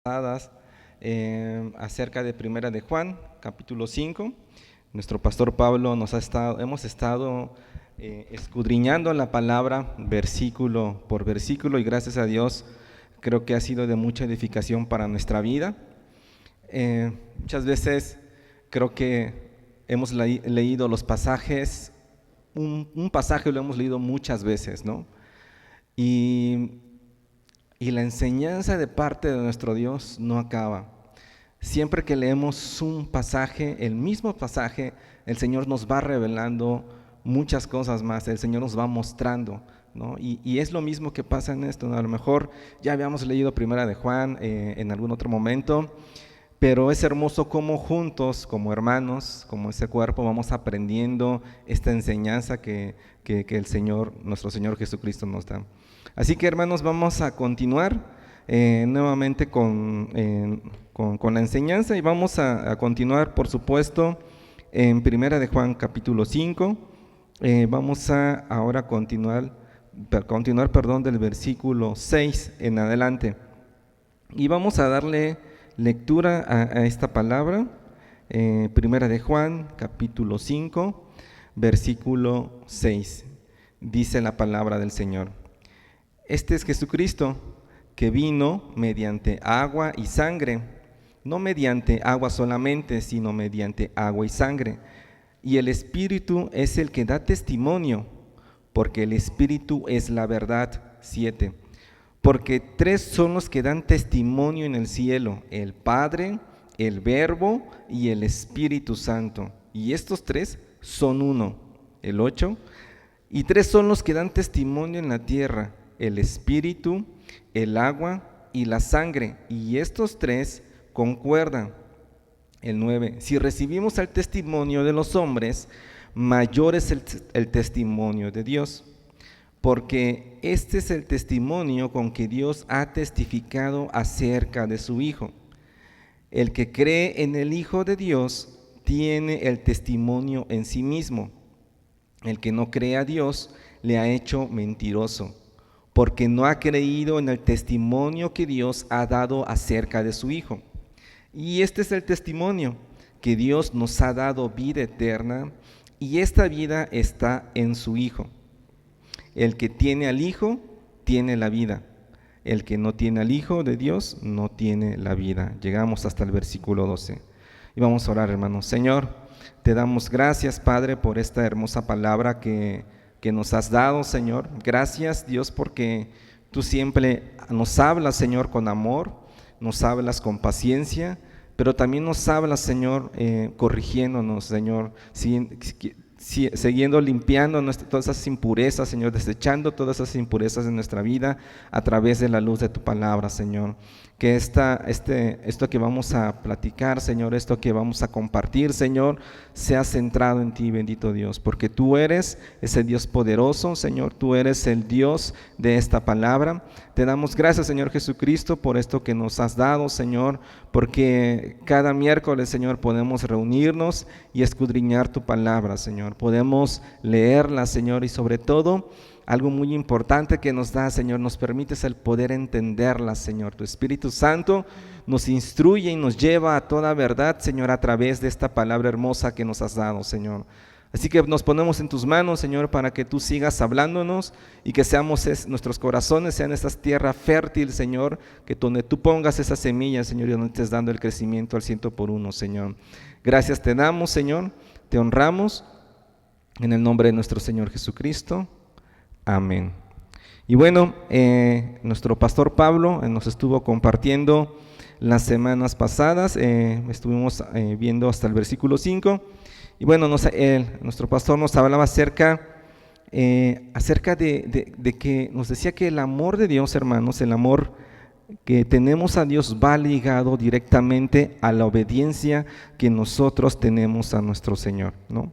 Pasadas acerca de Primera de Juan, capítulo 5. Nuestro pastor Pablo hemos estado escudriñando la palabra versículo por versículo y gracias a Dios creo que ha sido de mucha edificación para nuestra vida. Muchas veces creo que hemos leído los pasajes, un pasaje lo hemos leído muchas veces, ¿no? Y la enseñanza de parte de nuestro Dios no acaba. Siempre que leemos un pasaje, el mismo pasaje, el Señor nos va revelando muchas cosas más, el Señor nos va mostrando, ¿no? Y es lo mismo que pasa en esto, ¿no? A lo mejor ya habíamos leído Primera de Juan en algún otro momento, pero es hermoso cómo juntos, como hermanos, como ese cuerpo, vamos aprendiendo esta enseñanza que el Señor, nuestro Señor Jesucristo nos da. Así que hermanos, vamos a continuar nuevamente con la enseñanza y vamos a continuar, por supuesto, en Primera de Juan capítulo 5. Vamos a ahora continuar del versículo 6 en adelante. Y vamos a darle lectura a esta palabra, Primera de Juan capítulo 5, versículo 6. Dice la palabra del Señor. Este es Jesucristo, que vino mediante agua y sangre, no mediante agua solamente, sino mediante agua y sangre. Y el Espíritu es el que da testimonio, porque el Espíritu es la verdad. 7. Porque tres son los que dan testimonio en el cielo, el Padre, el Verbo y el Espíritu Santo. Y estos tres son uno. El 8. Y tres son los que dan testimonio en la tierra, el espíritu, el agua y la sangre, y estos tres concuerdan. El 9. Si recibimos el testimonio de los hombres, mayor es el testimonio de Dios, porque este es el testimonio con que Dios ha testificado acerca de su Hijo. El que cree en el Hijo de Dios tiene el testimonio en sí mismo. El que no cree a Dios le ha hecho mentiroso, porque no ha creído en el testimonio que Dios ha dado acerca de su Hijo. Y este es el testimonio, que Dios nos ha dado vida eterna, y esta vida está en su Hijo. El que tiene al Hijo, tiene la vida. El que no tiene al Hijo de Dios, no tiene la vida. Llegamos hasta el versículo 12. Y vamos a orar, hermanos. Señor, te damos gracias, Padre, por esta hermosa palabra que nos has dado, Señor. Gracias, Dios, porque tú siempre nos hablas, Señor, con amor, nos hablas con paciencia, pero también nos hablas, Señor, corrigiéndonos, Señor, siguiendo limpiando todas esas impurezas, Señor, desechando todas esas impurezas de nuestra vida a través de la luz de tu palabra, Señor. Que esto que vamos a platicar, Señor, esto que vamos a compartir, Señor, sea centrado en ti, bendito Dios, porque tú eres ese Dios poderoso, Señor, tú eres el Dios de esta palabra. Te damos gracias, Señor Jesucristo, por esto que nos has dado, Señor, porque cada miércoles, Señor, podemos reunirnos y escudriñar tu palabra, Señor. Podemos leerla, Señor, y sobre todo, algo muy importante que nos da, Señor, nos permites el poder entenderla, Señor. Tu Espíritu Santo nos instruye y nos lleva a toda verdad, Señor, a través de esta palabra hermosa que nos has dado, Señor. Así que nos ponemos en tus manos, Señor, para que tú sigas hablándonos y que nuestros corazones sean esta tierra fértil, Señor, que donde tú pongas esa semilla, Señor, y donde estés dando el crecimiento al 100%, Señor. Gracias te damos, Señor, te honramos, en el nombre de nuestro Señor Jesucristo. Amén. Y bueno, nuestro pastor Pablo nos estuvo compartiendo las semanas pasadas, estuvimos viendo hasta el versículo 5, y bueno, nuestro pastor nos hablaba acerca de que nos decía que el amor de Dios, hermanos, el amor que tenemos a Dios va ligado directamente a la obediencia que nosotros tenemos a nuestro Señor, ¿no?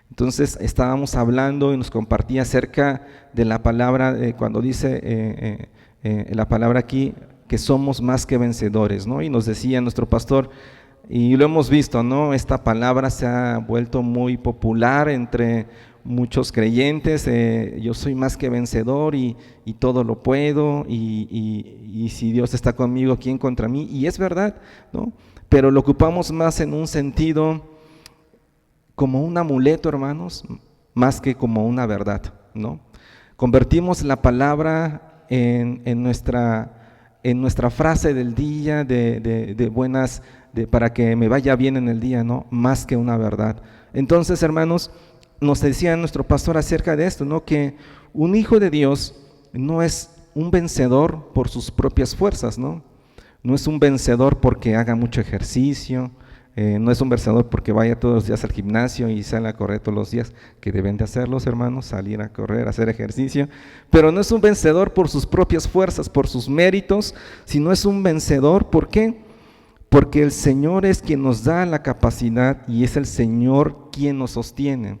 Entonces estábamos hablando y nos compartía acerca de la palabra, cuando dice la palabra aquí, que somos más que vencedores, ¿no? Y nos decía nuestro pastor, Y lo hemos visto, ¿no? Esta palabra se ha vuelto muy popular entre muchos creyentes. Yo soy más que vencedor y todo lo puedo, y si Dios está conmigo, ¿quién contra mí? Y es verdad, ¿no? Pero lo ocupamos más en un sentido como un amuleto, hermanos, más que como una verdad, ¿no? Convertimos la palabra en nuestra frase del día, de buenas, para que me vaya bien en el día, ¿no? Más que una verdad. Entonces, hermanos, nos decía nuestro pastor acerca de esto, ¿no? Que un hijo de Dios no es un vencedor por sus propias fuerzas, ¿no? No es un vencedor porque haga mucho ejercicio, no es un vencedor porque vaya todos los días al gimnasio y salga a correr todos los días, que deben de hacerlos, hermanos, salir a correr, hacer ejercicio, pero no es un vencedor por sus propias fuerzas, por sus méritos, sino es un vencedor, ¿por qué? Porque el Señor es quien nos da la capacidad y es el Señor quien nos sostiene.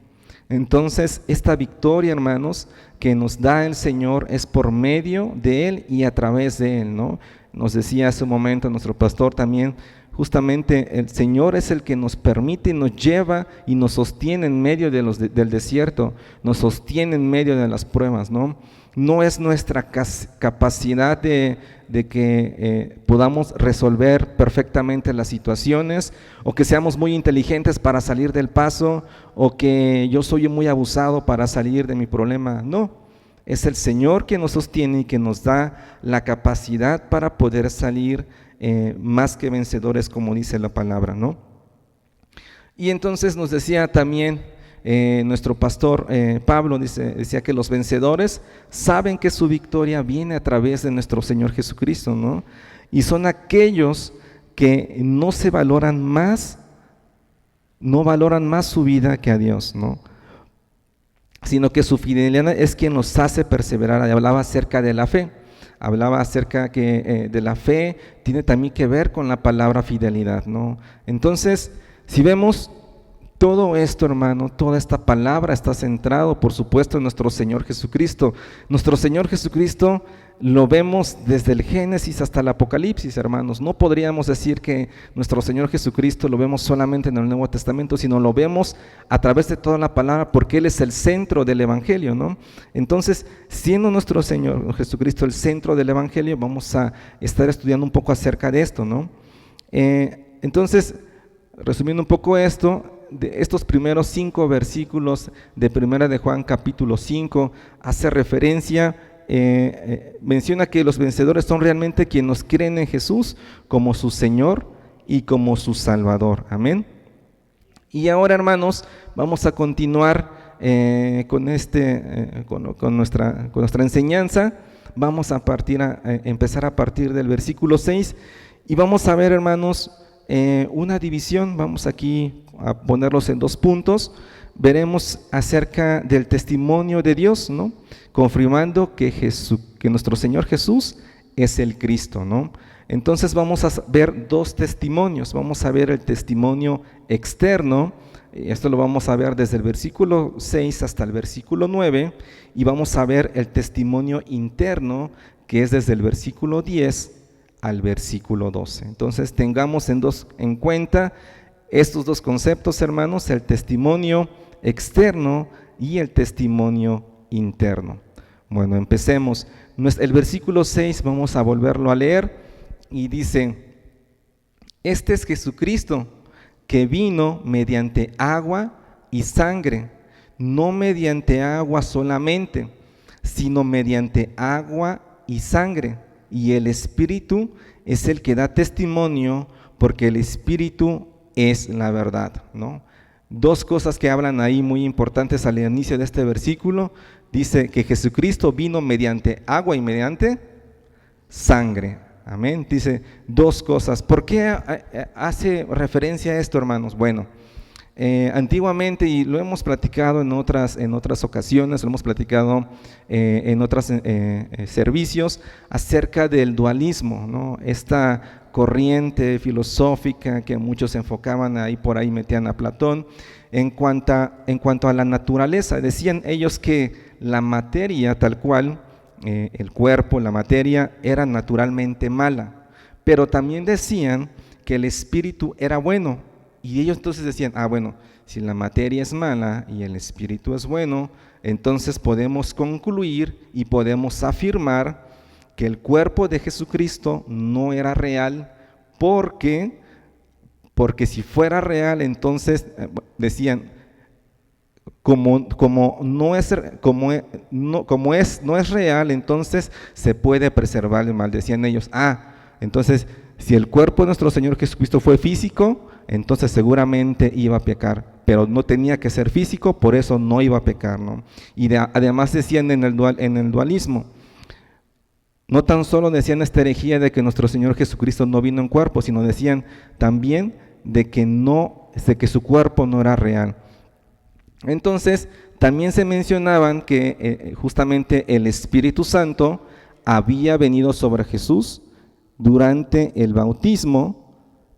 Entonces, esta victoria, hermanos, que nos da el Señor es por medio de Él y a través de Él, ¿no? Nos decía hace un momento nuestro pastor también, justamente el Señor es el que nos permite y nos lleva y nos sostiene en medio del desierto, nos sostiene en medio de las pruebas, ¿no? No es nuestra capacidad de que podamos resolver perfectamente las situaciones, o que seamos muy inteligentes para salir del paso, o que yo soy muy abusado para salir de mi problema. No, es el Señor que nos sostiene y que nos da la capacidad para poder salir más que vencedores, como dice la palabra, ¿no? Y entonces nos decía también nuestro pastor Pablo, decía que los vencedores saben que su victoria viene a través de nuestro Señor Jesucristo, ¿no? Y son aquellos que no valoran más su vida que a Dios, ¿no? Sino que su fidelidad es quien los hace perseverar. Hablaba acerca de la fe. Hablaba acerca que de la fe tiene también que ver con la palabra fidelidad, ¿no? Entonces, si vemos todo esto, hermano, toda esta palabra está centrado, por supuesto, en nuestro Señor Jesucristo. Nuestro Señor Jesucristo lo vemos desde el Génesis hasta el Apocalipsis, hermanos. No podríamos decir que nuestro Señor Jesucristo lo vemos solamente en el Nuevo Testamento, sino lo vemos a través de toda la palabra, porque Él es el centro del Evangelio, ¿no? Entonces, siendo nuestro Señor Jesucristo el centro del Evangelio, vamos a estar estudiando un poco acerca de esto, ¿no? Entonces, resumiendo un poco esto, de estos primeros 5 versículos de Primera de Juan capítulo 5 hace referencia, menciona que los vencedores son realmente quienes creen en Jesús como su Señor y como su Salvador. Amén. Y ahora, hermanos, vamos a continuar con nuestra enseñanza. Vamos a empezar a partir del versículo 6 y vamos a ver, hermanos, una división. Vamos aquí a ponerlos en 2 puntos. Veremos acerca del testimonio de Dios, ¿no? Confirmando que nuestro Señor Jesús es el Cristo, ¿no? Entonces vamos a ver 2 testimonios. Vamos a ver el testimonio externo, esto lo vamos a ver desde el versículo 6 hasta el versículo 9, y vamos a ver el testimonio interno, que es desde el versículo 10 al versículo 12. Entonces tengamos en cuenta estos 2 conceptos, hermanos, el testimonio externo y el testimonio interno. Bueno, empecemos. El versículo 6 vamos a volverlo a leer y dice: este es Jesucristo, que vino mediante agua y sangre, no mediante agua solamente, sino mediante agua y sangre, y el Espíritu es el que da testimonio, porque el Espíritu es la verdad, ¿no? 2 cosas que hablan ahí muy importantes al inicio de este versículo. Dice que Jesucristo vino mediante agua y mediante sangre. Amén. Dice 2 cosas. ¿Por qué hace referencia a esto, hermanos? Bueno, antiguamente, y lo hemos platicado en otras ocasiones, lo hemos platicado en otros servicios, acerca del dualismo, ¿no? Esta corriente filosófica que muchos enfocaban ahí, por ahí metían a Platón, en cuanto a la naturaleza. Decían ellos que la materia tal cual, el cuerpo, la materia, era naturalmente mala, pero también decían que el espíritu era bueno. Y ellos entonces decían, bueno, si la materia es mala y el espíritu es bueno, entonces podemos concluir y podemos afirmar que el cuerpo de Jesucristo no era real, porque si fuera real, entonces decían, como no es real, entonces se puede preservar el mal. Decían ellos, entonces si el cuerpo de nuestro Señor Jesucristo fue físico, entonces seguramente iba a pecar, pero no tenía que ser físico, por eso no iba a pecar, ¿no? Y además decían en el dualismo, no tan solo decían esta herejía de que nuestro Señor Jesucristo no vino en cuerpo, sino decían también de que su cuerpo no era real. Entonces, también se mencionaban que justamente el Espíritu Santo había venido sobre Jesús durante el bautismo,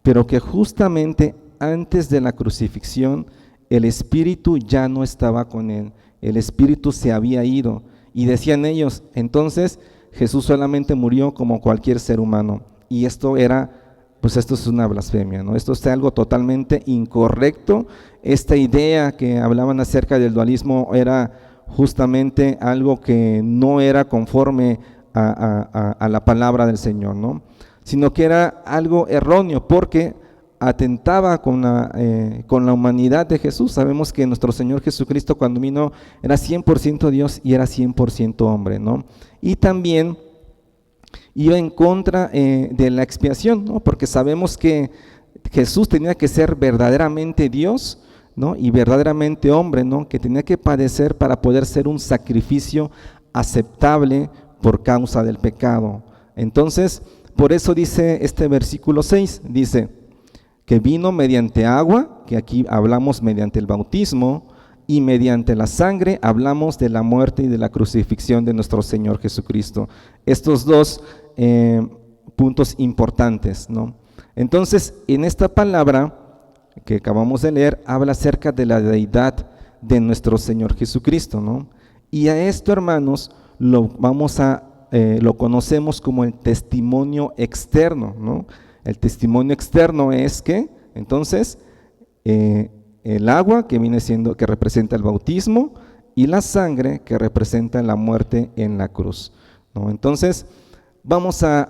pero que justamente antes de la crucifixión, el Espíritu ya no estaba con él, el Espíritu se había ido. Y decían ellos, entonces Jesús solamente murió como cualquier ser humano. Y esto es una blasfemia, ¿no? Esto es algo totalmente incorrecto. Esta idea que hablaban acerca del dualismo era justamente algo que no era conforme a la palabra del Señor, ¿no? Sino que era algo erróneo, porque atentaba con la humanidad de Jesús. Sabemos que nuestro Señor Jesucristo, cuando vino, era 100% Dios y era 100% hombre, ¿no? Y también iba en contra de la expiación, ¿no? Porque sabemos que Jesús tenía que ser verdaderamente Dios, ¿no? Y verdaderamente hombre, ¿no? Que tenía que padecer para poder ser un sacrificio aceptable por causa del pecado. Entonces, por eso dice este versículo 6, dice que vino mediante agua, que aquí hablamos mediante el bautismo, y mediante la sangre hablamos de la muerte y de la crucifixión de nuestro Señor Jesucristo. Estos dos puntos importantes, ¿no? Entonces, en esta palabra que acabamos de leer, habla acerca de la deidad de nuestro Señor Jesucristo, ¿no? Y a esto, hermanos, lo conocemos como el testimonio externo, ¿no? El testimonio externo es que, entonces, el agua que representa el bautismo, y la sangre que representa la muerte en la cruz, ¿no? Entonces, vamos a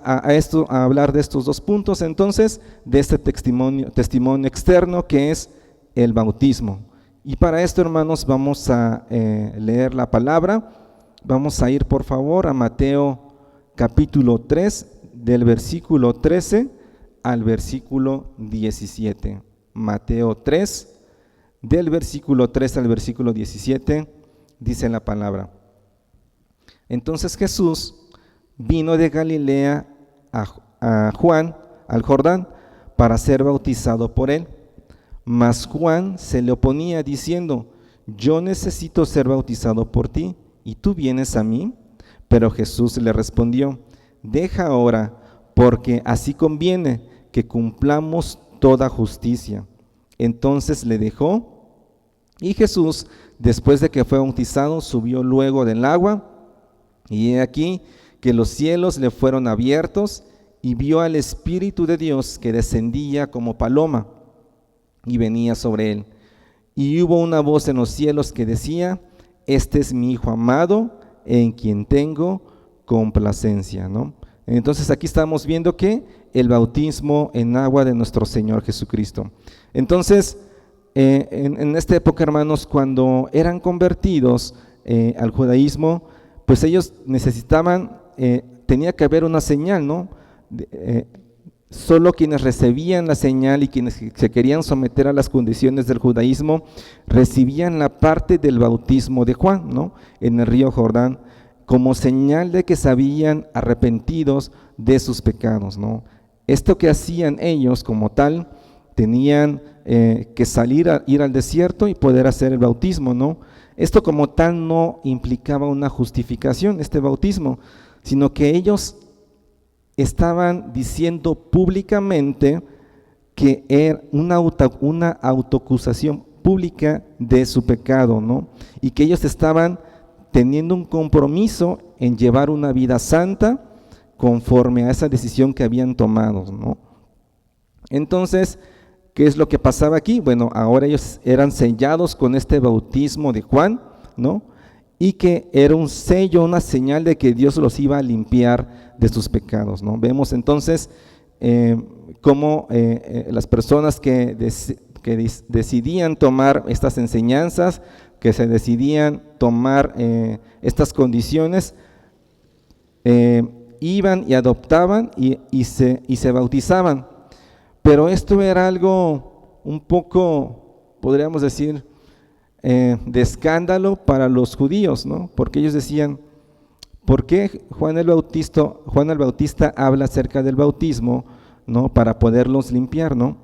hablar de estos dos puntos, entonces, de este testimonio externo que es el bautismo. Y para esto, hermanos, vamos a leer la palabra. Vamos a ir, por favor, a Mateo capítulo 3, del versículo 13 al versículo 17. Mateo 3, del versículo 3 al versículo 17, dice la palabra. Entonces Jesús vino de Galilea a Juan, al Jordán, para ser bautizado por él. Mas Juan se le oponía diciendo: yo necesito ser bautizado por ti, ¿y tú vienes a mí? Pero Jesús le respondió: deja ahora, porque así conviene que cumplamos toda justicia. Entonces le dejó, y Jesús, después de que fue bautizado, subió luego del agua, y he aquí que los cielos le fueron abiertos, y vio al Espíritu de Dios que descendía como paloma, y venía sobre él. Y hubo una voz en los cielos que decía: este es mi Hijo amado, en quien tengo complacencia, ¿no? Entonces aquí estamos viendo que el bautismo en agua de nuestro Señor Jesucristo. Entonces, en esta época, hermanos, cuando eran convertidos al judaísmo, pues ellos necesitaban, tenía que haber una señal, ¿no? Solo quienes recibían la señal y quienes se querían someter a las condiciones del judaísmo recibían la parte del bautismo de Juan, ¿no? En el río Jordán, como señal de que se habían arrepentidos de sus pecados, ¿no? Esto que hacían ellos como tal, tenían que ir al desierto y poder hacer el bautismo, ¿no? Esto como tal no implicaba una justificación, este bautismo, sino que ellos estaban diciendo públicamente que era una autoacusación pública de su pecado, ¿no? Y que ellos estaban teniendo un compromiso en llevar una vida santa conforme a esa decisión que habían tomado, ¿no? Entonces, ¿qué es lo que pasaba aquí? Bueno, ahora ellos eran sellados con este bautismo de Juan, ¿no? Y que era un sello, una señal de que Dios los iba a limpiar de sus pecados, ¿no? Vemos entonces cómo las personas que decidían tomar estas enseñanzas, que se decidían tomar estas condiciones, iban y adoptaban y se bautizaban. Pero esto era algo un poco, podríamos decir, de escándalo para los judíos, ¿no? Porque ellos decían, ¿por qué Juan el Bautista habla acerca del bautismo, ¿no? Para poderlos limpiar, ¿no?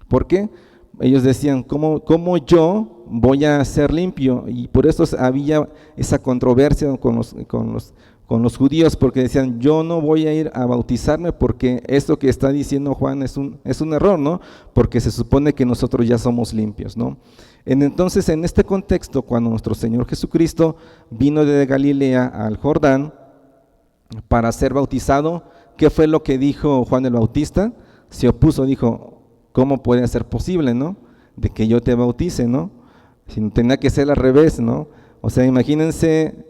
¿Por qué? Ellos decían, ¿cómo yo voy a ser limpio? Y por eso había esa controversia con los judíos, porque decían, yo no voy a ir a bautizarme porque esto que está diciendo Juan es un error, ¿no? Porque se supone que nosotros ya somos limpios, ¿no? Entonces, en este contexto, cuando nuestro Señor Jesucristo vino de Galilea al Jordán para ser bautizado, ¿qué fue lo que dijo Juan el Bautista? Se opuso, dijo, ¿cómo puede ser posible, no? De que yo te bautice, ¿no? Si no, tenía que ser al revés, ¿no? O sea, imagínense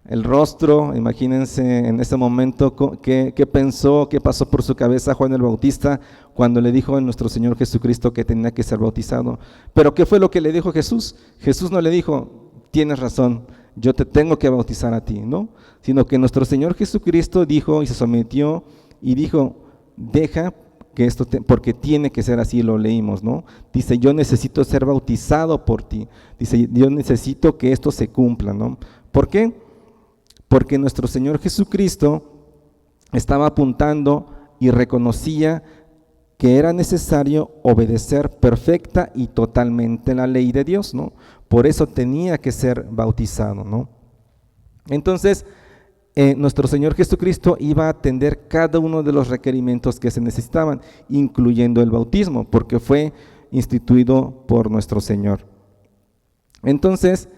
el rostro, imagínense en ese momento qué pensó, qué pasó por su cabeza Juan el Bautista cuando le dijo a nuestro Señor Jesucristo que tenía que ser bautizado. Pero ¿qué fue lo que le dijo Jesús? Jesús no le dijo, tienes razón, yo te tengo que bautizar a ti, ¿no? Sino que nuestro Señor Jesucristo dijo y se sometió y dijo, deja que esto, porque tiene que ser así, lo leímos, ¿no? Dice, yo necesito ser bautizado por ti. Dice, yo necesito que esto se cumpla, ¿no? ¿Por qué? Porque nuestro Señor Jesucristo estaba apuntando y reconocía que era necesario obedecer perfecta y totalmente la ley de Dios, ¿no? Por eso tenía que ser bautizado, ¿no? Entonces, nuestro Señor Jesucristo iba a atender cada uno de los requerimientos que se necesitaban, incluyendo el bautismo, porque fue instituido por nuestro Señor. Entonces,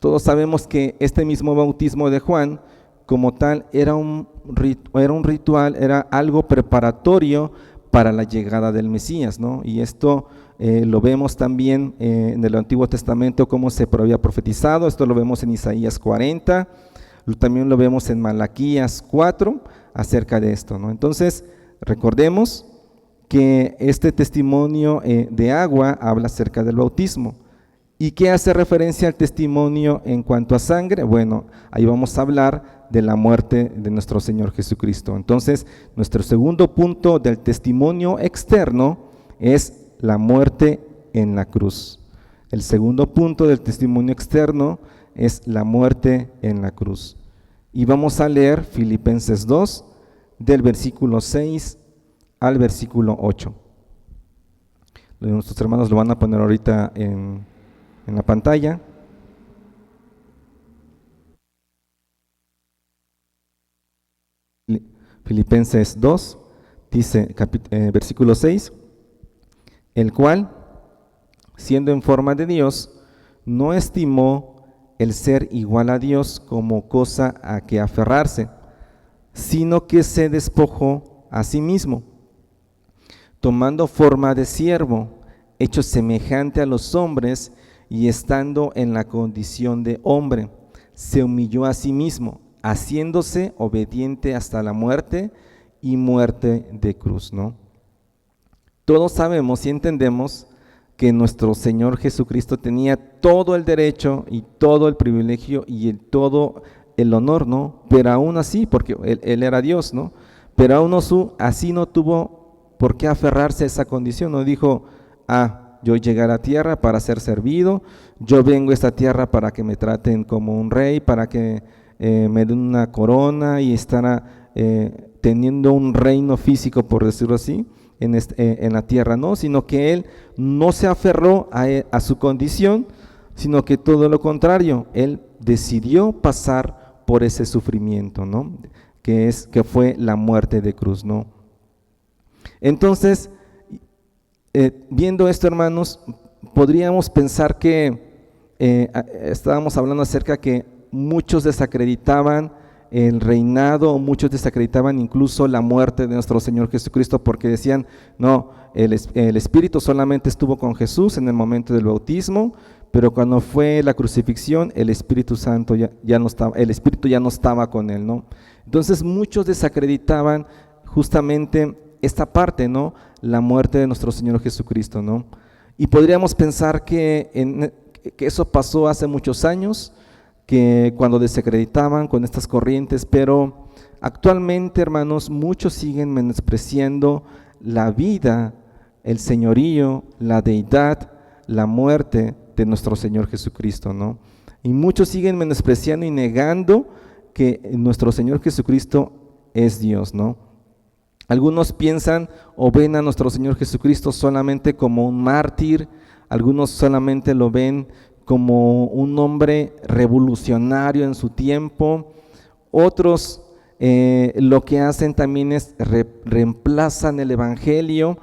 todos sabemos que este mismo bautismo de Juan, como tal, era un ritual, era algo preparatorio para la llegada del Mesías, ¿no? Y esto lo vemos también en el Antiguo Testamento, cómo se había profetizado. Esto lo vemos en Isaías 40, también lo vemos en Malaquías 4 acerca de esto, ¿no? Entonces, recordemos que este testimonio de agua habla acerca del bautismo. ¿Y qué hace referencia al testimonio en cuanto a sangre? Bueno, ahí vamos a hablar de la muerte de nuestro Señor Jesucristo. Entonces, nuestro segundo punto del testimonio externo es la muerte en la cruz. El segundo punto del testimonio externo es la muerte en la cruz. Y vamos a leer Filipenses 2, del versículo 6 al versículo 8. Nuestros hermanos lo van a poner ahorita en la pantalla. Filipenses 2, dice versículo 6, el cual, siendo en forma de Dios, no estimó el ser igual a Dios como cosa a que aferrarse, sino que se despojó a sí mismo, tomando forma de siervo, hecho semejante a los hombres, y estando en la condición de hombre, se humilló a sí mismo, haciéndose obediente hasta la muerte y muerte de cruz, ¿no? Todos sabemos y entendemos que nuestro Señor Jesucristo tenía todo el derecho y todo el privilegio y todo el honor, ¿no? Pero aún así, porque él era Dios, ¿no? Pero aún así no tuvo por qué aferrarse a esa condición, no dijo, yo llegué a la tierra para ser servido, yo vengo a esta tierra para que me traten como un rey, para que me den una corona y estar teniendo un reino físico, por decirlo así, en la tierra, no, sino que él no se aferró a su condición, sino que todo lo contrario, él decidió pasar por ese sufrimiento, ¿no? Que fue la muerte de cruz, ¿no? Entonces, viendo esto, hermanos, podríamos pensar que estábamos hablando acerca que muchos desacreditaban el reinado, muchos desacreditaban incluso la muerte de nuestro Señor Jesucristo porque decían, no, el Espíritu solamente estuvo con Jesús en el momento del bautismo, pero cuando fue la crucifixión, el Espíritu Santo ya no estaba, el Espíritu ya no estaba con él, ¿no? Entonces muchos desacreditaban justamente esta parte, ¿no? La muerte de nuestro Señor Jesucristo, ¿no? Y podríamos pensar que eso pasó hace muchos años, que cuando desacreditaban con estas corrientes, pero actualmente, hermanos, muchos siguen menospreciando la vida, el señorío, la deidad, la muerte de nuestro Señor Jesucristo, ¿no? Y muchos siguen menospreciando y negando que nuestro Señor Jesucristo es Dios, ¿no? Algunos piensan o ven a nuestro Señor Jesucristo solamente como un mártir, algunos solamente lo ven como un hombre revolucionario en su tiempo, otros lo que hacen también es reemplazan el evangelio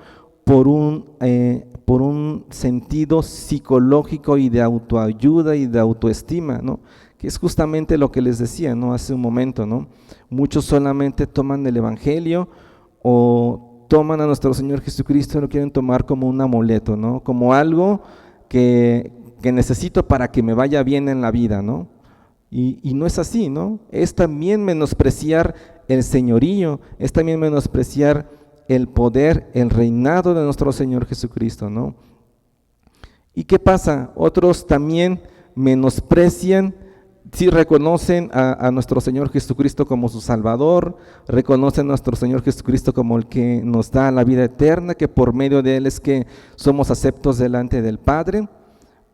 por un sentido psicológico y de autoayuda y de autoestima, ¿no? Que es justamente lo que les decía, ¿no? Hace un momento, ¿no? Muchos solamente toman el evangelio o toman a nuestro Señor Jesucristo y lo quieren tomar como un amuleto, ¿no? Como algo que necesito para que me vaya bien en la vida, ¿no? Y no es así, ¿no? Es también menospreciar el señorío, es también menospreciar el poder, el reinado de nuestro Señor Jesucristo, ¿no? ¿Y qué pasa? Otros también menosprecian, sí reconocen a nuestro Señor Jesucristo como su Salvador, reconocen a nuestro Señor Jesucristo como el que nos da la vida eterna, que por medio de Él es que somos aceptos delante del Padre,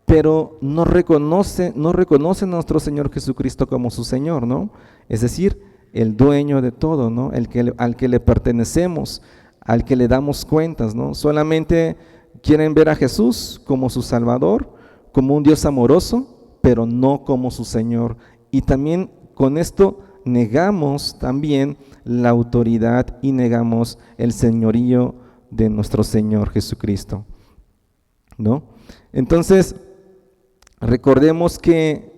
pero no reconocen a nuestro Señor Jesucristo como su Señor, ¿no? Es decir, el dueño de todo, ¿no? Al que le pertenecemos, al que le damos cuentas, ¿no? Solamente quieren ver a Jesús como su Salvador, como un Dios amoroso, pero no como su Señor. Y también con esto negamos también la autoridad y negamos el señorío de nuestro Señor Jesucristo, ¿no? Entonces, recordemos que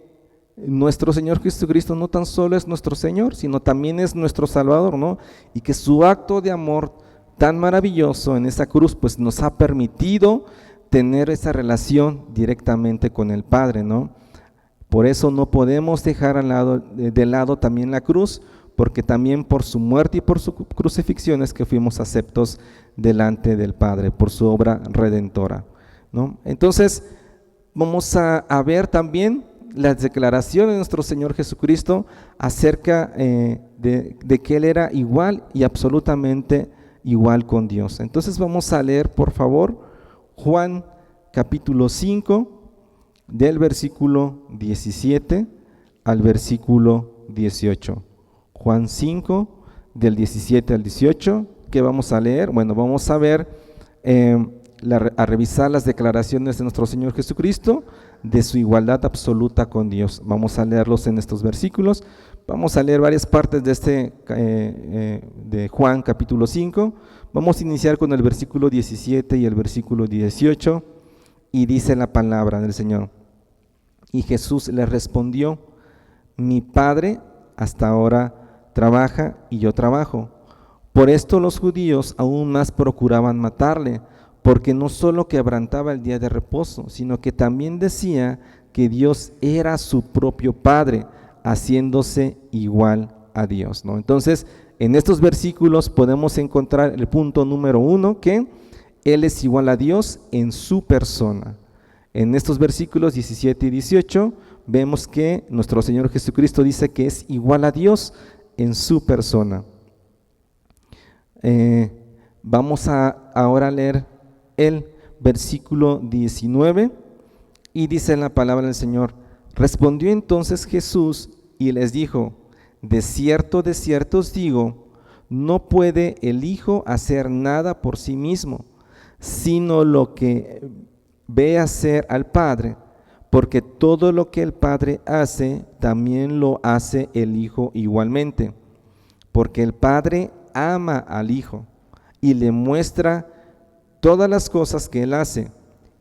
nuestro Señor Jesucristo no tan solo es nuestro Señor, sino también es nuestro Salvador, ¿no? Y que su acto de amor tan maravilloso en esa cruz, pues nos ha permitido tener esa relación directamente con el Padre, ¿no? Por eso no podemos dejar de lado también la cruz, porque también por su muerte y por su crucifixión es que fuimos aceptos delante del Padre, por su obra redentora, ¿no? Entonces, vamos a ver también las declaraciones de nuestro Señor Jesucristo acerca de que Él era igual y absolutamente igual con Dios. Entonces vamos a leer, por favor, Juan capítulo 5, del versículo 17 al versículo 18. Juan 5, del 17 al 18, ¿qué vamos a leer? Bueno, vamos a ver, a revisar las declaraciones de nuestro Señor Jesucristo de su igualdad absoluta con Dios. Vamos a leerlos en estos versículos. Vamos a leer varias partes de Juan capítulo 5. Vamos a iniciar con el versículo 17 y el versículo 18, y dice la palabra del Señor. Y Jesús le respondió: mi Padre hasta ahora trabaja y yo trabajo. Por esto los judíos aún más procuraban matarle, porque no solo quebrantaba el día de reposo, sino que también decía que Dios era su propio Padre, haciéndose igual a Dios, ¿no? Entonces, en estos versículos podemos encontrar el punto número 1, que Él es igual a Dios en su persona. En estos versículos 17 y 18 vemos que nuestro Señor Jesucristo dice que es igual a Dios en su persona. Vamos a ahora leer el versículo 19, y dice la palabra del Señor: respondió entonces Jesús y les dijo: de cierto os digo, no puede el Hijo hacer nada por sí mismo, sino lo que ve hacer al Padre, porque todo lo que el Padre hace, también lo hace el Hijo igualmente, porque el Padre ama al Hijo y le muestra todas las cosas que Él hace,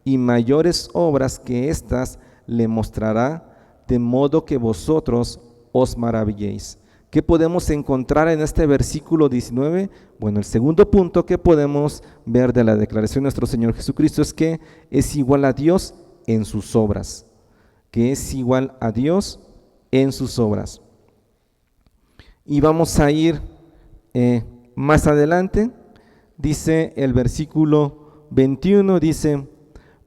y mayores obras que éstas le mostrará, de modo que vosotros os maravilléis. ¿Qué podemos encontrar en este versículo 19? Bueno, el segundo punto que podemos ver de la declaración de nuestro Señor Jesucristo es que es igual a Dios en sus obras, que es igual a Dios en sus obras. Y vamos a ir más adelante, dice el versículo 21, dice,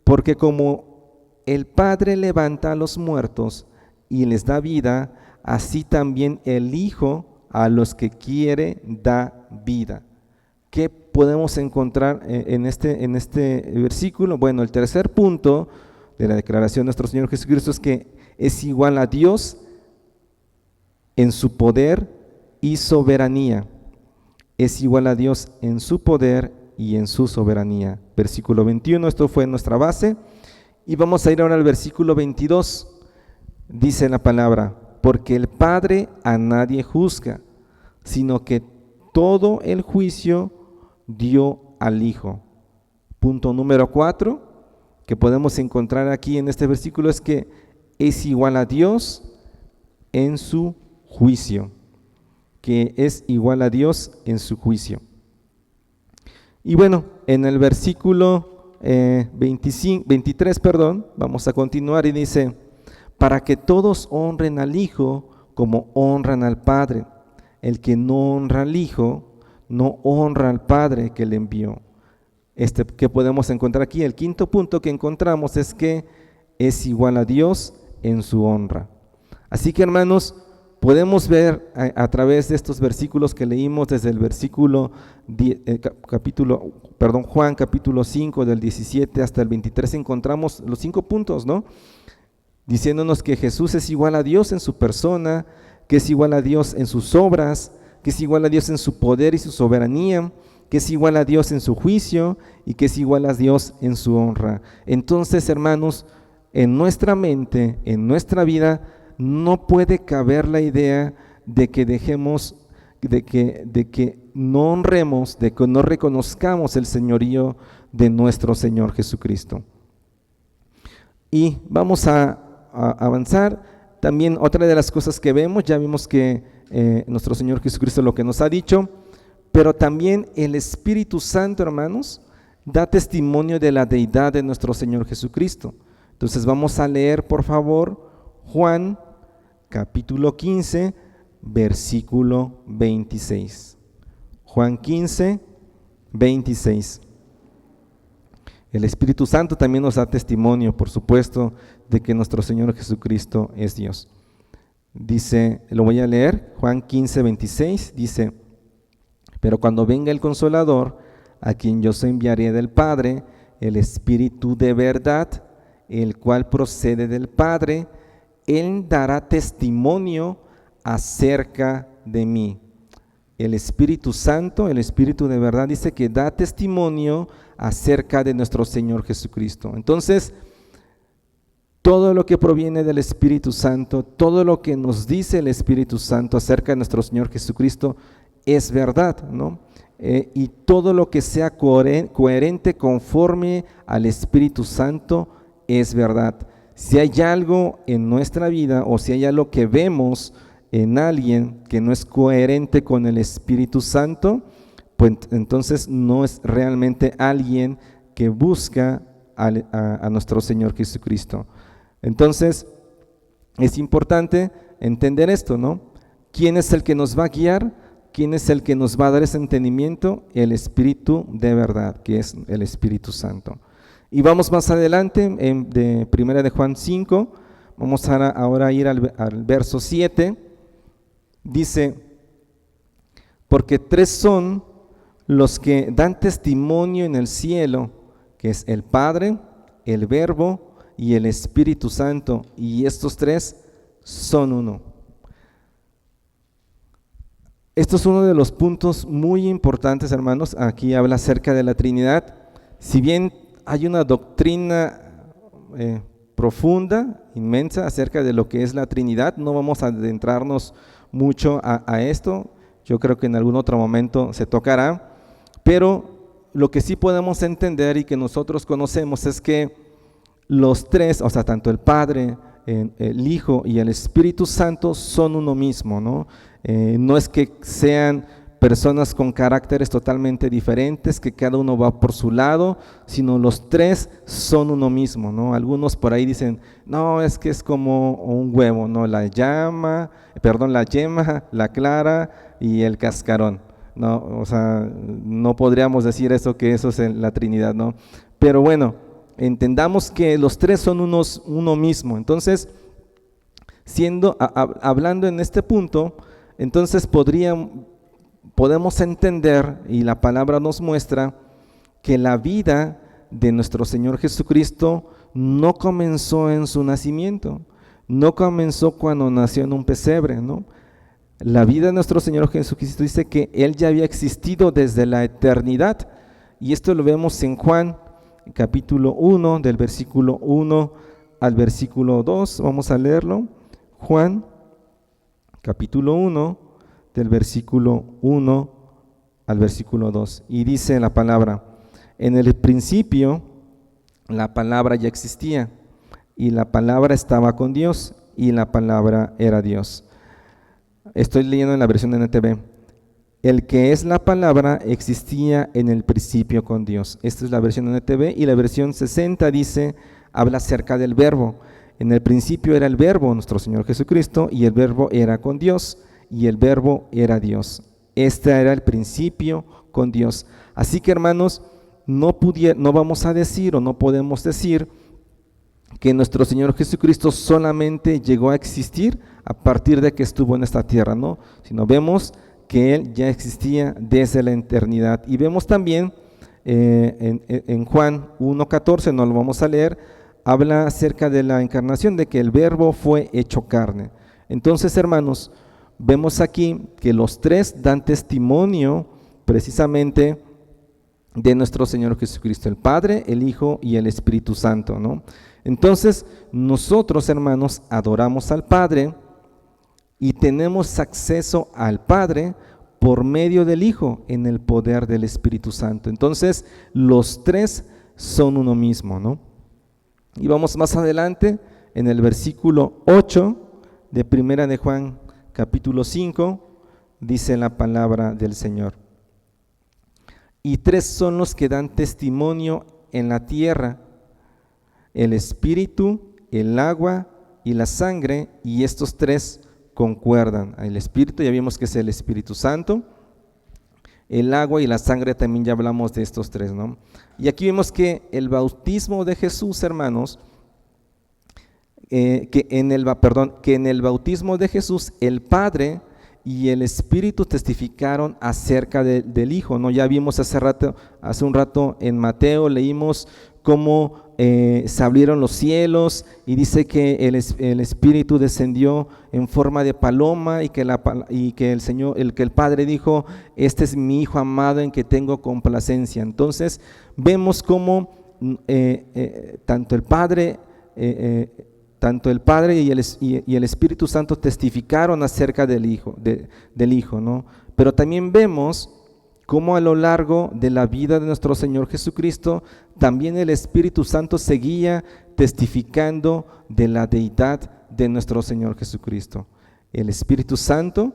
porque como el Padre levanta a los muertos y les da vida, así también el Hijo a los que quiere da vida. ¿Qué podemos encontrar en este versículo? Bueno, el tercer punto de la declaración de nuestro Señor Jesucristo es que es igual a Dios en su poder y soberanía. Es igual a Dios en su poder y en su soberanía. Versículo 21, esto fue nuestra base. Y vamos a ir ahora al versículo 22. Dice la palabra, porque el Padre a nadie juzga, sino que todo el juicio dio al Hijo. Punto número 4 que podemos encontrar aquí en este versículo es que es igual a Dios en su juicio, que es igual a Dios en su juicio. Y bueno, en el versículo 23, vamos a continuar y dice, para que todos honren al Hijo como honran al Padre. El que no honra al Hijo, no honra al Padre que le envió. ¿Qué podemos encontrar aquí? El quinto punto que encontramos es que es igual a Dios en su honra. Así que, hermanos, podemos ver a través de estos versículos que leímos desde el versículo Juan capítulo 5 del 17 hasta el 23, encontramos los 5 puntos, ¿no? Diciéndonos que Jesús es igual a Dios en su persona, que es igual a Dios en sus obras, que es igual a Dios en su poder y su soberanía, que es igual a Dios en su juicio y que es igual a Dios en su honra. Entonces, hermanos, en nuestra mente, en nuestra vida, no puede caber la idea de que dejemos, de que no honremos, de que no reconozcamos el señorío de nuestro Señor Jesucristo. Y vamos a avanzar. También otra de las cosas que vemos, ya vimos que nuestro Señor Jesucristo lo que nos ha dicho, pero también el Espíritu Santo, hermanos, da testimonio de la deidad de nuestro Señor Jesucristo. Entonces vamos a leer, por favor, Juan capítulo 15, versículo 26. Juan 15, 26. El Espíritu Santo también nos da testimonio, por supuesto, de que nuestro Señor Jesucristo es Dios. Dice, lo voy a leer, Juan 15, 26, dice, pero cuando venga el Consolador, a quien yo se enviaré del Padre, el Espíritu de verdad, el cual procede del Padre, Él dará testimonio acerca de mí. El Espíritu Santo, el Espíritu de verdad, dice que da testimonio acerca de nuestro Señor Jesucristo. Entonces, todo lo que proviene del Espíritu Santo, todo lo que nos dice el Espíritu Santo acerca de nuestro Señor Jesucristo es verdad, ¿no? Y todo lo que sea coherente conforme al Espíritu Santo es verdad. Si hay algo en nuestra vida o si hay algo que vemos en alguien que no es coherente con el Espíritu Santo, pues entonces no es realmente alguien que busca a nuestro Señor Jesucristo. Entonces es importante entender esto, ¿no? ¿Quién es el que nos va a guiar? ¿Quién es el que nos va a dar ese entendimiento? El Espíritu de verdad, que es el Espíritu Santo. Y vamos más adelante, de Primera de Juan 5, vamos ahora a ir al verso 7, dice, porque 3 son los que dan testimonio en el cielo, que es el Padre, el Verbo y el Espíritu Santo, y estos 3 son uno. Esto es uno de los puntos muy importantes, hermanos. Aquí habla acerca de la Trinidad. Si bien hay una doctrina profunda, inmensa, acerca de lo que es la Trinidad, no vamos a adentrarnos mucho a esto. Yo creo que en algún otro momento se tocará, pero lo que sí podemos entender y que nosotros conocemos es que los 3, o sea, tanto el Padre, el Hijo y el Espíritu Santo son uno mismo, ¿no? No es que sean personas con caracteres totalmente diferentes, que cada uno va por su lado, sino los tres son uno mismo, ¿no? Algunos por ahí dicen, no, es que es como un huevo, ¿no? La yema, la clara y el cascarón, ¿no? O sea, no podríamos decir eso, que eso es la Trinidad, ¿no? Pero bueno, entendamos que los tres son uno mismo. Entonces, hablando en este punto, entonces podemos entender, y la palabra nos muestra, que la vida de nuestro Señor Jesucristo no comenzó en su nacimiento, no comenzó cuando nació en un pesebre, ¿no? La vida de nuestro Señor Jesucristo dice que Él ya había existido desde la eternidad, y esto lo vemos en Juan, capítulo 1, del versículo 1 al versículo 2, vamos a leerlo. Juan, capítulo 1, del versículo 1 al versículo 2, y dice la palabra: en el principio la palabra ya existía, y la palabra estaba con Dios, y la palabra era Dios. Estoy leyendo en la versión NTV. El que es la palabra existía en el principio con Dios. Esta es la versión NTV, y la versión 60 habla acerca del verbo. En el principio era el verbo, nuestro Señor Jesucristo, y el verbo era con Dios, y el verbo era Dios. Este era el principio con Dios. Así que, hermanos, no vamos a decir, o no podemos decir, que nuestro Señor Jesucristo solamente llegó a existir a partir de que estuvo en esta tierra, ¿no? Sino vemos que Él ya existía desde la eternidad. Y vemos también en Juan 1:14, no lo vamos a leer, habla acerca de la encarnación, de que el verbo fue hecho carne. Entonces, hermanos, vemos aquí que los tres dan testimonio precisamente de nuestro Señor Jesucristo, el Padre, el Hijo y el Espíritu Santo, ¿no? Entonces, nosotros, hermanos, adoramos al Padre y tenemos acceso al Padre por medio del Hijo en el poder del Espíritu Santo. Entonces, los tres son uno mismo, ¿no? Y vamos más adelante en el versículo 8 de Primera de Juan, capítulo 5, dice la palabra del Señor: y tres son los que dan testimonio en la tierra: el espíritu, el agua y la sangre, y estos tres concuerdan. El espíritu, ya vimos que es el Espíritu Santo. El agua y la sangre, también ya hablamos de estos tres, ¿no? Y aquí vemos que el bautismo de Jesús, hermanos, que en el bautismo de Jesús el Padre y el Espíritu testificaron acerca del Hijo, ¿no? Ya vimos hace un rato en Mateo, leímos cómo se abrieron los cielos, y dice que el Espíritu descendió en forma de paloma, y que el Padre dijo: este es mi Hijo amado en que tengo complacencia. Entonces vemos cómo tanto el Padre y el Espíritu Santo testificaron acerca del Hijo, ¿no? Pero también vemos cómo a lo largo de la vida de nuestro Señor Jesucristo, también el Espíritu Santo seguía testificando de la deidad de nuestro Señor Jesucristo. El Espíritu Santo,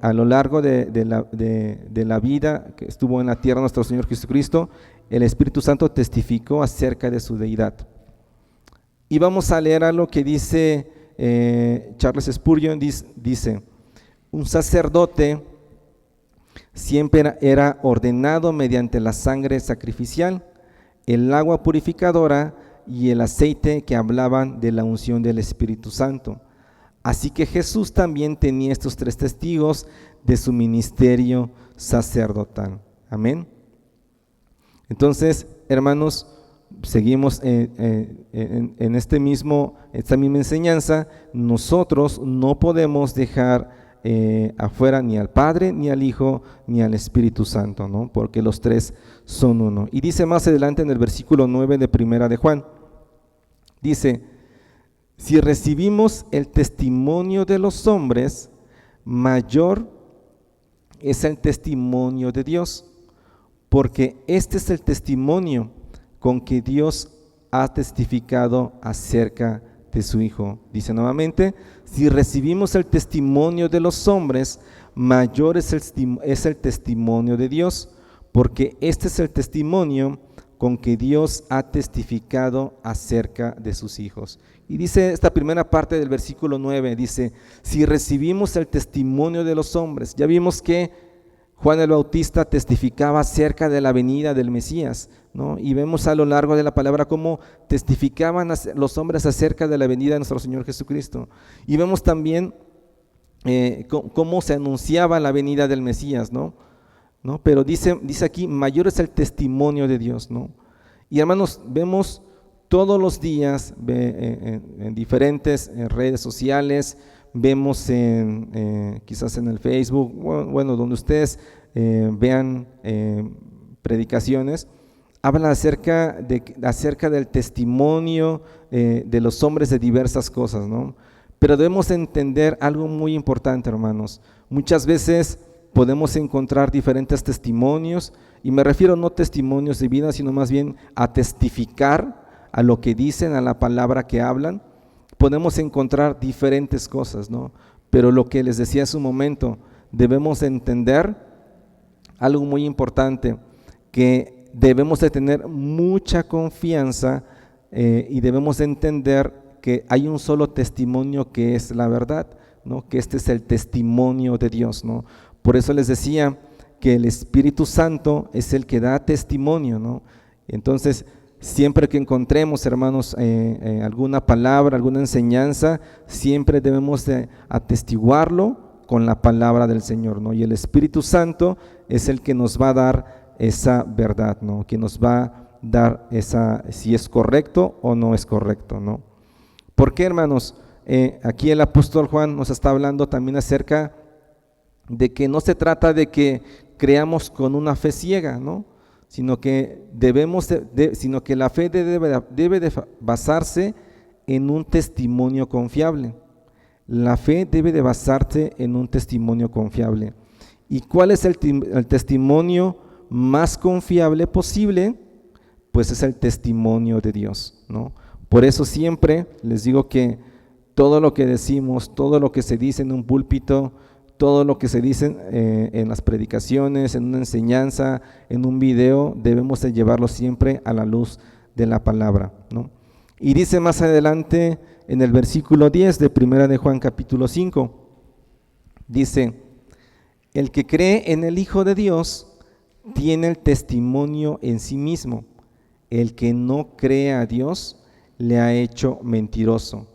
a lo largo de la vida que estuvo en la tierra nuestro Señor Jesucristo, el Espíritu Santo testificó acerca de su deidad. Y vamos a leer algo que dice Charles Spurgeon, dice: un sacerdote siempre era ordenado mediante la sangre sacrificial, el agua purificadora y el aceite que hablaban de la unción del Espíritu Santo. Así que Jesús también tenía estos tres testigos de su ministerio sacerdotal. Amén. Entonces, hermanos, seguimos en esta misma enseñanza. Nosotros no podemos dejar afuera ni al Padre, ni al Hijo, ni al Espíritu Santo, ¿no? Porque los tres son uno. Y dice más adelante en el versículo 9 de Primera de Juan, dice: si recibimos el testimonio de los hombres, mayor es el testimonio de Dios, porque este es el testimonio con que Dios ha testificado acerca de su Hijo. Dice nuevamente, si recibimos el testimonio de los hombres, mayor es el testimonio de Dios, porque este es el testimonio con que Dios ha testificado acerca de sus hijos. Y dice esta primera parte del versículo 9, dice, si recibimos el testimonio de los hombres, ya vimos que Juan el Bautista testificaba acerca de la venida del Mesías, ¿no? Y vemos a lo largo de la palabra cómo testificaban los hombres acerca de la venida de nuestro Señor Jesucristo. Y vemos también cómo se anunciaba la venida del Mesías, ¿no? Pero dice aquí, mayor es el testimonio de Dios, ¿no? Y hermanos, vemos todos los días en diferentes redes sociales, vemos quizás en el Facebook, bueno, donde ustedes vean predicaciones, hablan acerca del testimonio de los hombres de diversas cosas, ¿no? Pero debemos entender algo muy importante, hermanos. Muchas veces podemos encontrar diferentes testimonios, y me refiero no testimonios de vida, sino más bien a testificar a lo que dicen, a la palabra que hablan. Podemos encontrar diferentes cosas, ¿no? Pero lo que les decía hace un momento, debemos entender algo muy importante, que debemos de tener mucha confianza y debemos de entender que hay un solo testimonio que es la verdad, ¿no? Que este es el testimonio de Dios, ¿no? Por eso les decía que el Espíritu Santo es el que da testimonio, ¿no? Entonces, siempre que encontremos, hermanos, alguna palabra, alguna enseñanza, siempre debemos de atestiguarlo con la palabra del Señor, ¿no? Y el Espíritu Santo es el que nos va a dar esa verdad, ¿no? Que nos va a dar si es correcto o no es correcto, ¿no? ¿Por qué, hermanos? Aquí el apóstol Juan nos está hablando también acerca de que no se trata de que creamos con una fe ciega, ¿no? Sino que la fe debe de basarse en un testimonio confiable. La fe debe de basarse en un testimonio confiable. ¿Y cuál es el testimonio más confiable posible? Pues es el testimonio de Dios, ¿no? Por eso siempre les digo que todo lo que decimos, todo lo que se dice en un púlpito, todo lo que se dice en las predicaciones, en una enseñanza, en un video, debemos de llevarlo siempre a la luz de la palabra, ¿no? Y dice más adelante en el versículo 10 de 1 de Juan capítulo 5, dice, el que cree en el Hijo de Dios tiene el testimonio en sí mismo, el que no cree a Dios le ha hecho mentiroso,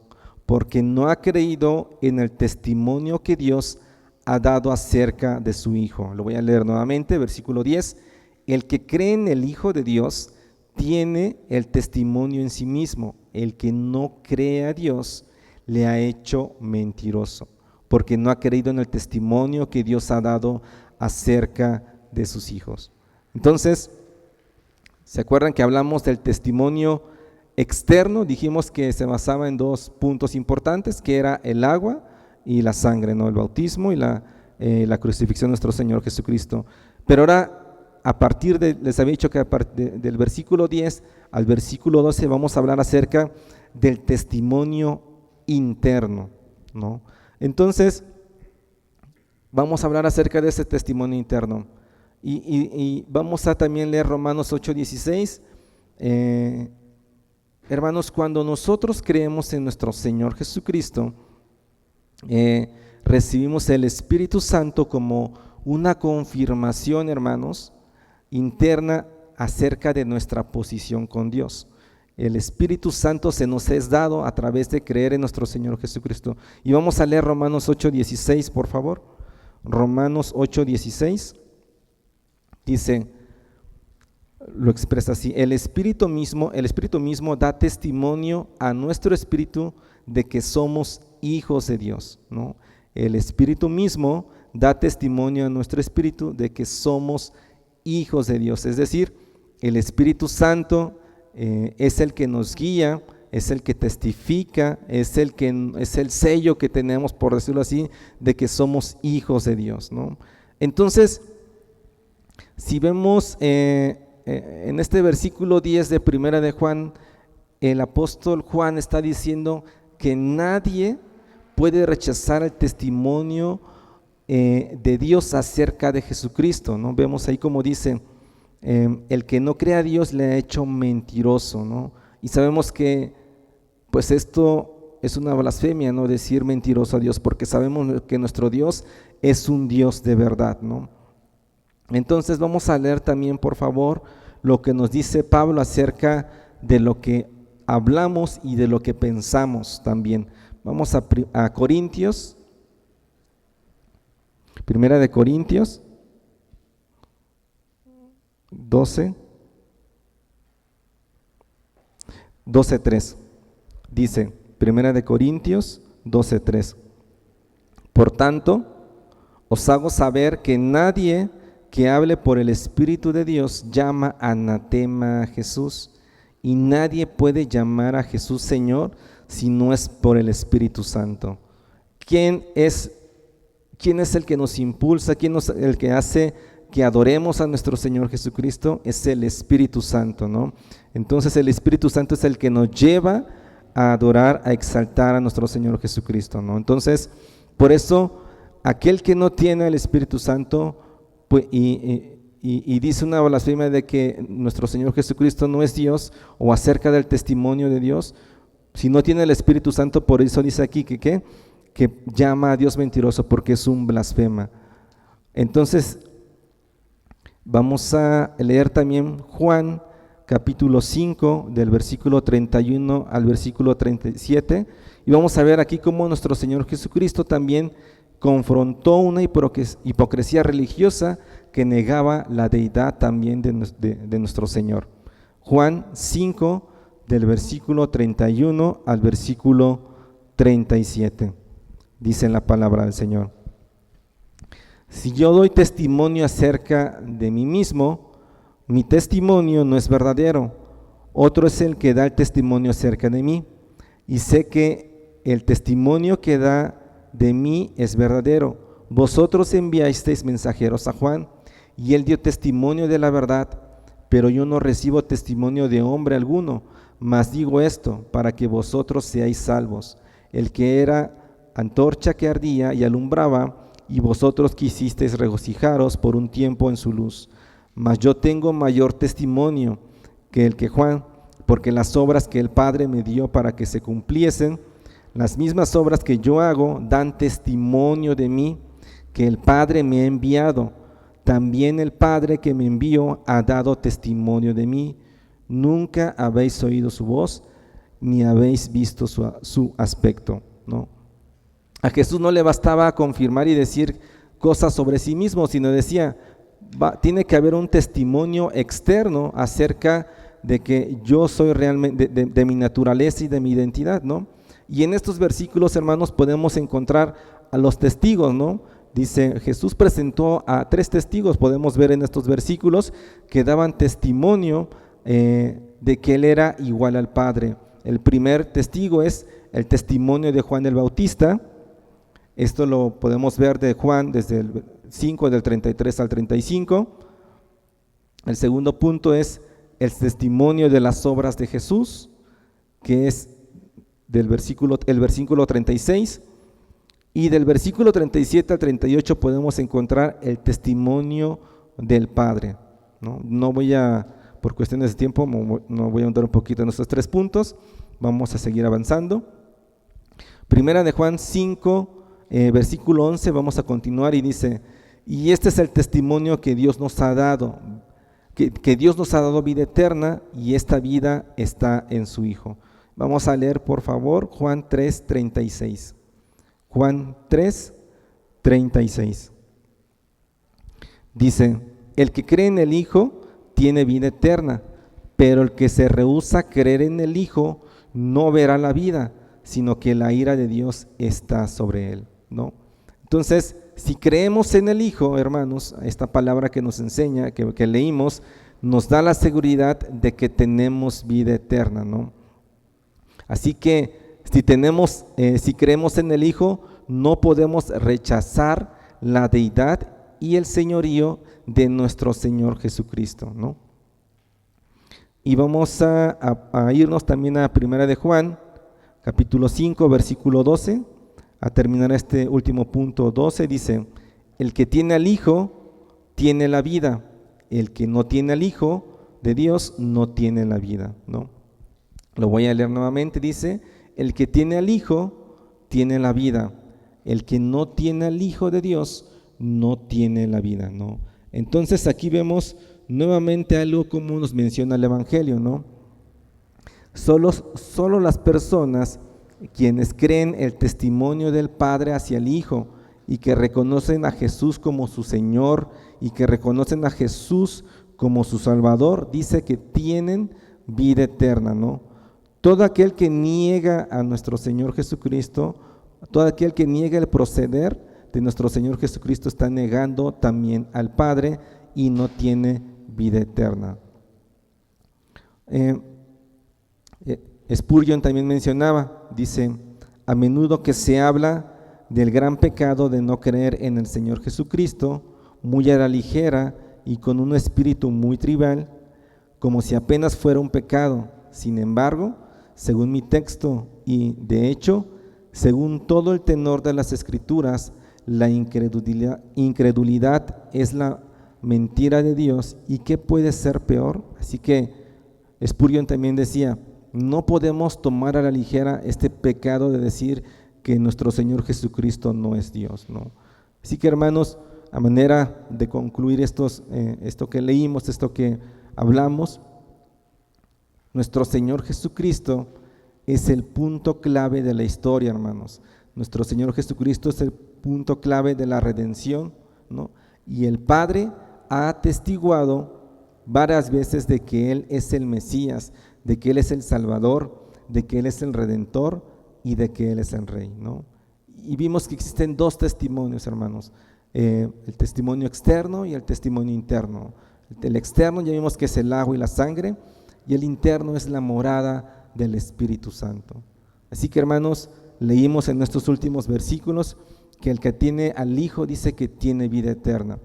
porque no ha creído en el testimonio que Dios ha dado acerca de su Hijo. Lo voy a leer nuevamente, versículo 10. El que cree en el Hijo de Dios tiene el testimonio en sí mismo. El que no cree a Dios le ha hecho mentiroso, porque no ha creído en el testimonio que Dios ha dado acerca de sus hijos. Entonces, ¿se acuerdan que hablamos del testimonio externo? Dijimos que se basaba en dos puntos importantes, que era el agua y la sangre, ¿no? El bautismo y la crucifixión de nuestro Señor Jesucristo. Pero ahora, les había dicho que del versículo 10 al versículo 12 vamos a hablar acerca del testimonio interno, ¿no? Entonces, vamos a hablar acerca de ese testimonio interno. Y vamos a también leer Romanos 8:16. Hermanos, cuando nosotros creemos en nuestro Señor Jesucristo, recibimos el Espíritu Santo como una confirmación, hermanos, interna acerca de nuestra posición con Dios. El Espíritu Santo se nos es dado a través de creer en nuestro Señor Jesucristo. Y vamos a leer Romanos 8:16, por favor. Romanos 8:16 dice, lo expresa así: el Espíritu mismo da testimonio a nuestro espíritu de que somos hijos de Dios, ¿no? El Espíritu mismo da testimonio a nuestro espíritu de que somos hijos de Dios. Es decir, el Espíritu Santo es el que nos guía, es el que testifica, es el sello que tenemos, por decirlo así, de que somos hijos de Dios, ¿no? Entonces, si vemos en este versículo 10 de 1 de Juan, el apóstol Juan está diciendo que nadie puede rechazar el testimonio de Dios acerca de Jesucristo, ¿no? Vemos ahí como dice, el que no cree a Dios le ha hecho mentiroso, ¿no? Y sabemos que pues esto es una blasfemia, ¿no? Decir mentiroso a Dios, porque sabemos que nuestro Dios es un Dios de verdad, ¿no? Entonces vamos a leer también, por favor, lo que nos dice Pablo acerca de lo que hablamos y de lo que pensamos también. Vamos a Corintios, Primera de Corintios 12:3. Dice, Primera de Corintios 12:3. Por tanto, os hago saber que nadie que hable por el Espíritu de Dios llama anatema a Jesús, y nadie puede llamar a Jesús Señor si no es por el Espíritu Santo. ¿Quién es el que nos impulsa? ¿Quién es el que hace que adoremos a nuestro Señor Jesucristo? Es el Espíritu Santo, ¿no? Entonces el Espíritu Santo es el que nos lleva a adorar, a exaltar a nuestro Señor Jesucristo, ¿no? Entonces, por eso, aquel que no tiene el Espíritu Santo, pues, y dice una blasfemia de que nuestro Señor Jesucristo no es Dios, o acerca del testimonio de Dios, si no tiene el Espíritu Santo, por eso dice aquí que llama a Dios mentiroso, porque es un blasfema. Entonces, vamos a leer también Juan capítulo 5, del versículo 31 al versículo 37, y vamos a ver aquí cómo nuestro Señor Jesucristo también confrontó una hipocresía religiosa que negaba la deidad también de nuestro Señor. Juan 5, del versículo 31 al versículo 37, dice la palabra del Señor: si yo doy testimonio acerca de mí mismo, mi testimonio no es verdadero. Otro es el que da el testimonio acerca de mí, y sé que el testimonio que da de mí es verdadero. Vosotros enviasteis mensajeros a Juan, y él dio testimonio de la verdad, pero yo no recibo testimonio de hombre alguno, mas digo esto para que vosotros seáis salvos. El que era antorcha que ardía y alumbraba, y vosotros quisisteis regocijaros por un tiempo en su luz. Mas yo tengo mayor testimonio que el que Juan, porque las obras que el Padre me dio para que se cumpliesen, las mismas obras que yo hago, dan testimonio de mí, que el Padre me ha enviado. También el Padre que me envió ha dado testimonio de mí. Nunca habéis oído su voz, ni habéis visto su aspecto, ¿no? A Jesús no le bastaba confirmar y decir cosas sobre sí mismo, sino decía, tiene que haber un testimonio externo acerca de que yo soy realmente, de mi naturaleza y de mi identidad, ¿no? Y en estos versículos, hermanos, podemos encontrar a los testigos, ¿no? Dice, Jesús presentó a 3 testigos, podemos ver en estos versículos, que daban testimonio de que Él era igual al Padre. El primer testigo es el testimonio de Juan el Bautista. Esto lo podemos ver de Juan desde el 5, del 33 al 35. El segundo punto es el testimonio de las obras de Jesús, que es el versículo 36. Y del versículo 37 al 38 podemos encontrar el testimonio del Padre, ¿no? No voy a, por cuestiones de tiempo, no voy a ahondar un poquito en estos 3 puntos. Vamos a seguir avanzando. Primera de Juan 5, versículo 11, vamos a continuar y dice, y este es el testimonio que Dios nos ha dado, que Dios nos ha dado vida eterna, y esta vida está en su Hijo. Vamos a leer, por favor, Juan 3:36. Juan 3:36. Dice, el que cree en el Hijo tiene vida eterna, pero el que se rehúsa a creer en el Hijo no verá la vida, sino que la ira de Dios está sobre él, ¿no? Entonces, si creemos en el Hijo, hermanos, esta palabra que nos enseña, que leímos, nos da la seguridad de que tenemos vida eterna, ¿no? Así que si creemos en el Hijo, no podemos rechazar la deidad y el señorío de nuestro Señor Jesucristo, ¿no? Y vamos a irnos también a Primera de Juan capítulo 5, versículo 12, a terminar este último punto 12, dice: el que tiene al Hijo tiene la vida, el que no tiene al Hijo de Dios no tiene la vida, ¿no? Lo voy a leer nuevamente, dice: el que tiene al Hijo tiene la vida, el que no tiene al Hijo de Dios no tiene la vida, ¿no? Entonces aquí vemos nuevamente algo como nos menciona el Evangelio, ¿no? Solo las personas quienes creen el testimonio del Padre hacia el Hijo y que reconocen a Jesús como su Señor y que reconocen a Jesús como su Salvador, dice que tienen vida eterna, ¿no? Todo aquel que niega a nuestro Señor Jesucristo, todo aquel que niega el proceder de nuestro Señor Jesucristo está negando también al Padre y no tiene vida eterna. Spurgeon también mencionaba, dice: a menudo que se habla del gran pecado de no creer en el Señor Jesucristo, muy a la ligera y con un espíritu muy trivial, como si apenas fuera un pecado. Sin embargo, según mi texto y de hecho, según todo el tenor de las Escrituras, la incredulidad es la mentira de Dios. ¿Y qué puede ser peor? Así que Spurgeon también decía: no podemos tomar a la ligera este pecado de decir que nuestro Señor Jesucristo no es Dios, ¿no? Así que, hermanos, a manera de concluir esto que leímos, esto que hablamos, nuestro Señor Jesucristo es el punto clave de la historia, hermanos. Nuestro Señor Jesucristo es el punto clave de la redención, ¿no? Y el Padre ha atestiguado varias veces de que Él es el Mesías, de que Él es el Salvador, de que Él es el Redentor y de que Él es el Rey, ¿no? Y vimos que existen dos testimonios, hermanos, el testimonio externo y el testimonio interno. El externo ya vimos que es el agua y la sangre, y el interno es la morada del Espíritu Santo. Así que, hermanos, leímos en estos últimos versículos que el que tiene al Hijo dice que tiene vida eterna.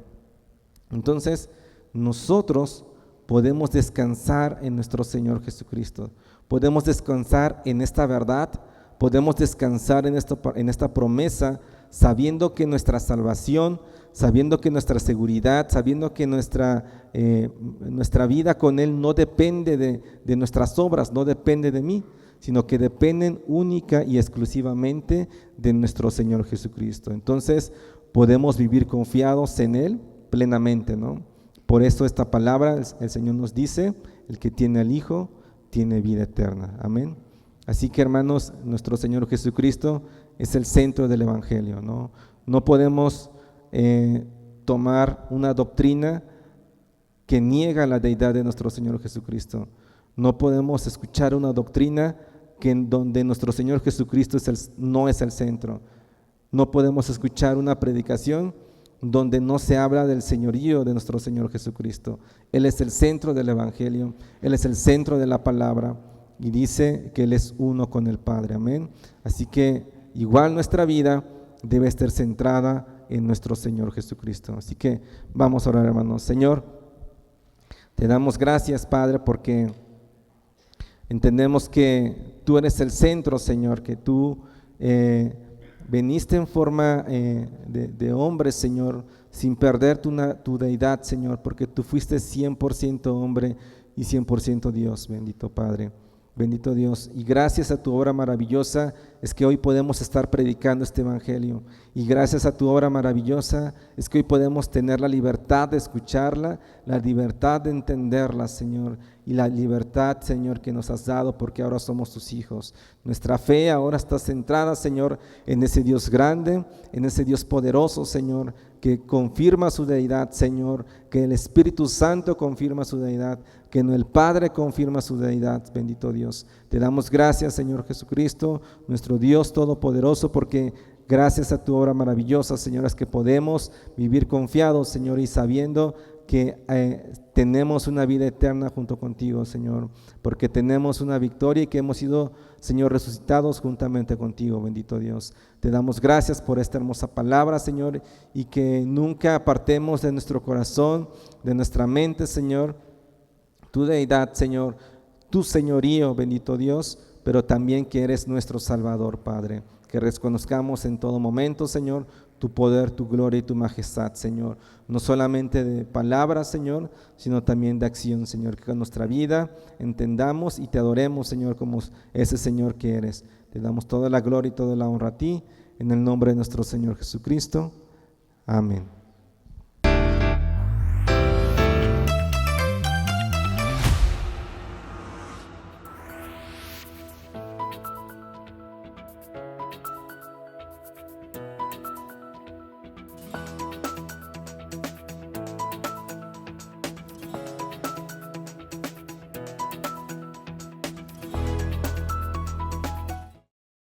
Entonces, nosotros podemos descansar en nuestro Señor Jesucristo, podemos descansar en esta verdad, podemos descansar en esta promesa, sabiendo que nuestra salvación, sabiendo que nuestra seguridad, sabiendo que nuestra vida con Él no depende de nuestras obras, no depende de mí, sino que dependen única y exclusivamente de nuestro Señor Jesucristo. Entonces podemos vivir confiados en Él plenamente, ¿no? Por eso esta palabra, el Señor nos dice: el que tiene al Hijo tiene vida eterna. Amén. Así que, hermanos, nuestro Señor Jesucristo es el centro del Evangelio, ¿no? No podemos tomar una doctrina que niega la deidad de nuestro Señor Jesucristo. No podemos escuchar una doctrina donde nuestro Señor Jesucristo no es el centro. No podemos escuchar una predicación donde no se habla del señorío de nuestro Señor Jesucristo. Él es el centro del Evangelio, Él es el centro de la palabra y dice que Él es uno con el Padre. Amén. Así que igual nuestra vida debe estar centrada en nuestro Señor Jesucristo. Así que vamos a orar, hermanos. Señor, te damos gracias, Padre, porque entendemos que tú eres el centro, Señor, que tú veniste en forma de hombre, Señor, sin perder tu deidad, Señor, porque tú fuiste 100% hombre y 100% Dios. Bendito Padre, bendito Dios. Y gracias a tu obra maravillosa es que hoy podemos estar predicando este evangelio. Y gracias a tu obra maravillosa es que hoy podemos tener la libertad de escucharla, la libertad de entenderla, Señor, y la libertad, Señor, que nos has dado porque ahora somos tus hijos. Nuestra fe ahora está centrada, Señor, en ese Dios grande, en ese Dios poderoso, Señor, que confirma su deidad, Señor, que el Espíritu Santo confirma su deidad, que el Padre confirma su deidad. Bendito Dios. Te damos gracias, Señor Jesucristo, nuestro Dios todopoderoso, porque gracias a tu obra maravillosa, Señor, es que podemos vivir confiados, Señor, y sabiendo que tenemos una vida eterna junto contigo, Señor, porque tenemos una victoria y que hemos sido, Señor, resucitados juntamente contigo. Bendito Dios. Te damos gracias por esta hermosa palabra, Señor, y que nunca apartemos de nuestro corazón, de nuestra mente, Señor, tu deidad, Señor, tu señorío, bendito Dios, pero también que eres nuestro Salvador, Padre. Que reconozcamos en todo momento, Señor, tu poder, tu gloria y tu majestad, Señor. No solamente de palabras, Señor, sino también de acción, Señor. Que con nuestra vida entendamos y te adoremos, Señor, como ese Señor que eres. Te damos toda la gloria y toda la honra a ti, en el nombre de nuestro Señor Jesucristo. Amén.